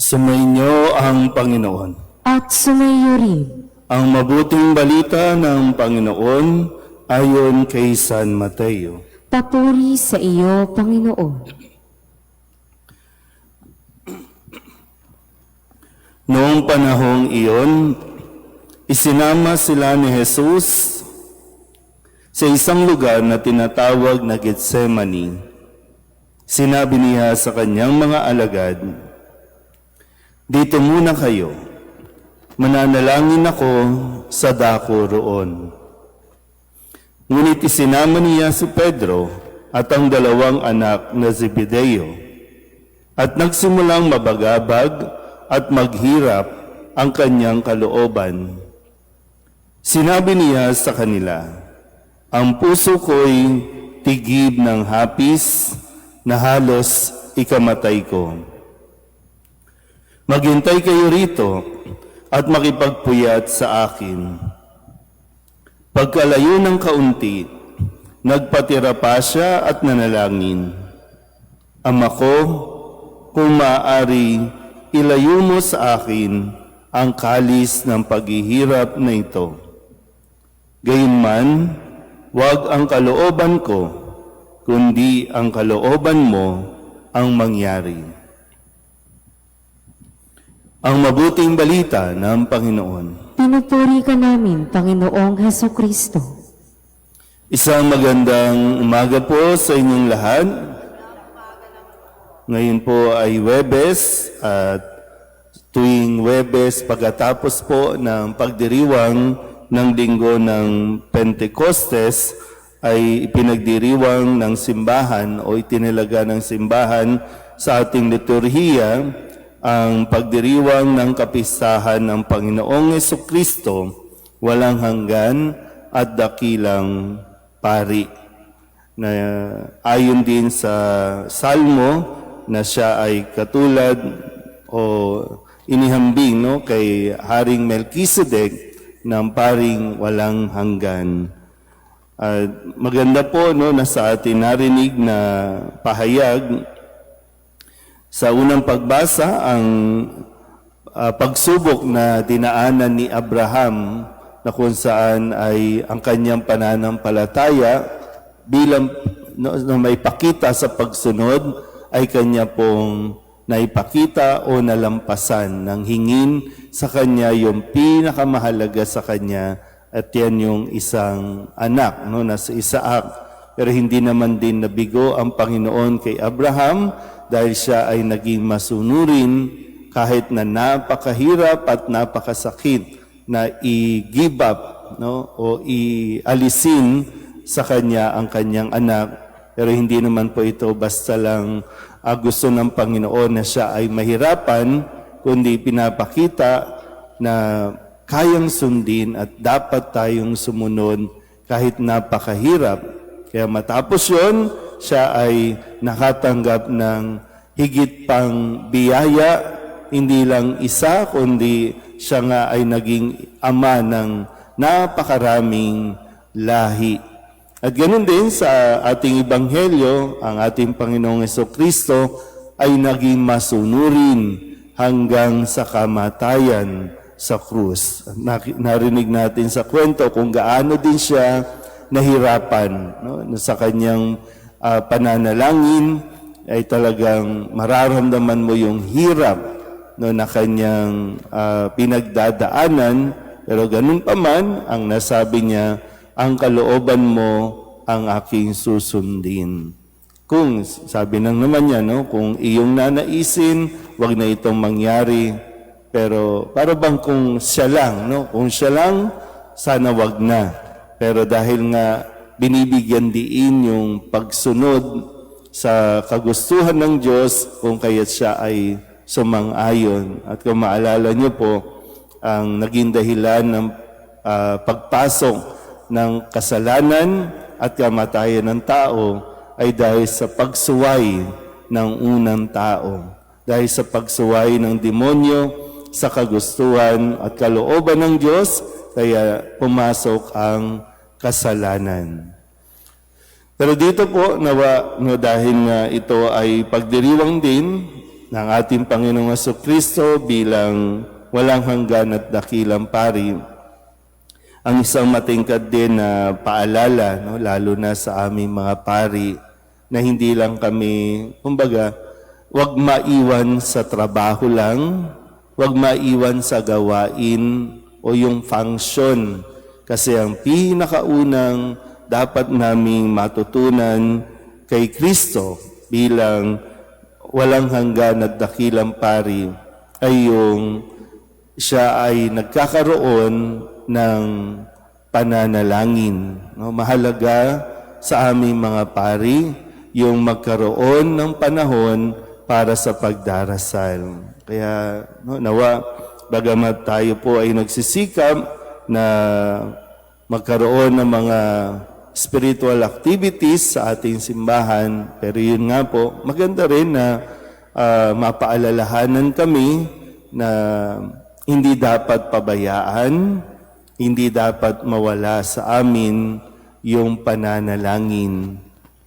Sumainyo ang Panginoon. At sumaiyo rin. Ang mabuting balita ng Panginoon ayon kay San Mateo. Papuri sa iyo, Panginoon. Noong panahong iyon, isinama sila ni Jesus sa isang lugar na tinatawag na Getsemani. Sinabi niya sa kanyang mga alagad, "Dito muna kayo, mananalangin ako sa dako roon." Ngunit isinama niya si Pedro at ang dalawang anak na Zebedeo at nagsimulang mabagabag at maghirap ang kanyang kalooban. Sinabi niya sa kanila, "Ang puso ko'y tigib ng hapis na halos ikamatay ko. Maghintay kayo rito at makipagpuyat sa akin." Pagkalayo ng kaunti, nagpatira pa siya at nanalangin, "Ama ko, kung maaari, ilayo mo sa akin ang kalis ng paghihirap na ito. Gayunman, huwag ang kalooban ko, kundi ang kalooban mo ang mangyari." Ang mabuting balita ng Panginoon. Pinupuri ka namin, Panginoong Hesukristo. Isang magandang umaga po sa inyong lahat. Ngayon po ay Huwebes at tuwing Huwebes pagkatapos po ng pagdiriwang ng linggo ng Pentecostes ay ipinagdiriwang ng simbahan o itinilaga ng simbahan sa ating liturhiya ang pagdiriwang ng kapistahan ng Panginoong Hesukristo, walang hanggan at dakilang pari. Na ayon din sa Salmo na siya ay katulad o inihambing kay Haring Melkisedek ng paring walang hanggan. At maganda po na sa atin narinig na pahayag sa unang pagbasa ang pagsubok na dinaanan ni Abraham na kung saan ay ang kanyang pananampalataya bilang na may pakita sa pagsunod ay kanya pong naipakita o nalampasan ng hingin sa kanya yung pinakamahalaga sa kanya at yan yung isang anak na si Isaac. Pero hindi naman din nabigo ang Panginoon kay Abraham dahil siya ay naging masunurin kahit na napakahirap at napakasakit na i-give up o ialisin sa kanya ang kanyang anak. Pero hindi naman po ito basta lang gusto ng Panginoon na siya ay mahirapan, kundi pinapakita na kayang sundin at dapat tayong sumunod kahit napakahirap. Kaya matapos yon, siya ay nakatanggap ng higit pang biyaya, hindi lang isa, kundi siya nga ay naging ama ng napakaraming lahi. At ganoon din sa ating Ebanghelyo, ang ating Panginoong Hesukristo ay naging masunurin hanggang sa kamatayan sa krus. Narinig natin sa kwento kung gaano din siya nahirapan sa kanyang pananalangin ay talagang mararamdaman mo yung hirap na kanyang pinagdadaanan. Pero ganun pa man, ang nasabi niya, "Ang kalooban mo ang aking susundin." Kung, sabi nang naman niya, kung iyong nanaisin, wag na itong mangyari. Pero para bang kung siya lang, kung siya lang, sana wag na. Pero dahil nga binibigyan diin yung pagsunod sa kagustuhan ng Diyos kung kaya't siya ay sumang-ayon. At kung maalala niyo po, ang naging dahilan ng pagpasok ng kasalanan at kamatayan ng tao ay dahil sa pagsuway ng unang tao. Dahil sa pagsuway ng demonyo sa kagustuhan at kalooban ng Diyos, kaya pumasok ang kasalanan. Pero dito po, dahil ito ay pagdiriwang din, ng ating Panginoong Kristo bilang walang hanggan at dakilang pari, ang isang matingkad din na paalala, no, lalo na sa aming mga pari, na hindi lang kami, kumbaga, wag maiwan sa trabaho lang, wag maiwan sa gawain o yung function. Kasi ang pinakaunang dapat naming matutunan kay Kristo bilang walang hanggan at dakilang pari ay yung siya ay nagkakaroon ng pananalangin. No, mahalaga sa aming mga pari yung magkaroon ng panahon para sa pagdarasal. Kaya nawa, bagamat tayo po ay nagsisikap na magkaroon ng mga spiritual activities sa ating simbahan, pero yun nga po, maganda rin na mapaalalahanan kami na hindi dapat pabayaan, hindi dapat mawala sa amin yung pananalangin.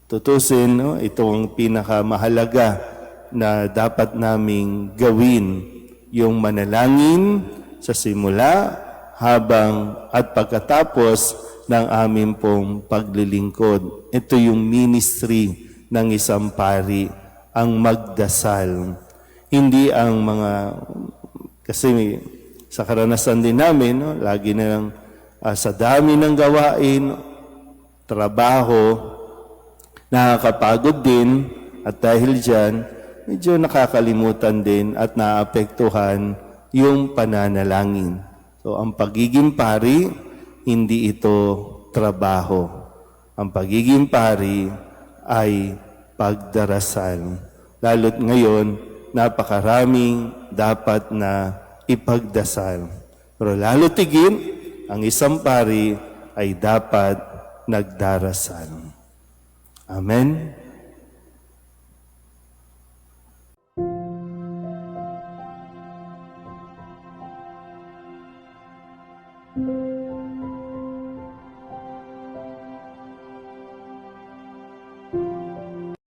Tutusin, no, ito ang pinakamahalaga na dapat naming gawin, yung manalangin sa simula, habang at pagkatapos ng aming pong paglilingkod. Ito yung ministry ng isang pari, ang magdasal. Hindi ang mga, kasi sa karanasan din namin, no, lagi na lang sa dami ng gawain, trabaho, nakakapagod din, at dahil dyan, medyo nakakalimutan din at naapektuhan yung pananalangin. So, ang pagiging pari, hindi ito trabaho. Ang pagiging pari ay pagdarasal. Lalo't ngayon, napakaraming dapat na ipagdasal. Pero lalo tigin, ang isang pari ay dapat nagdarasal. Amen. Thank you.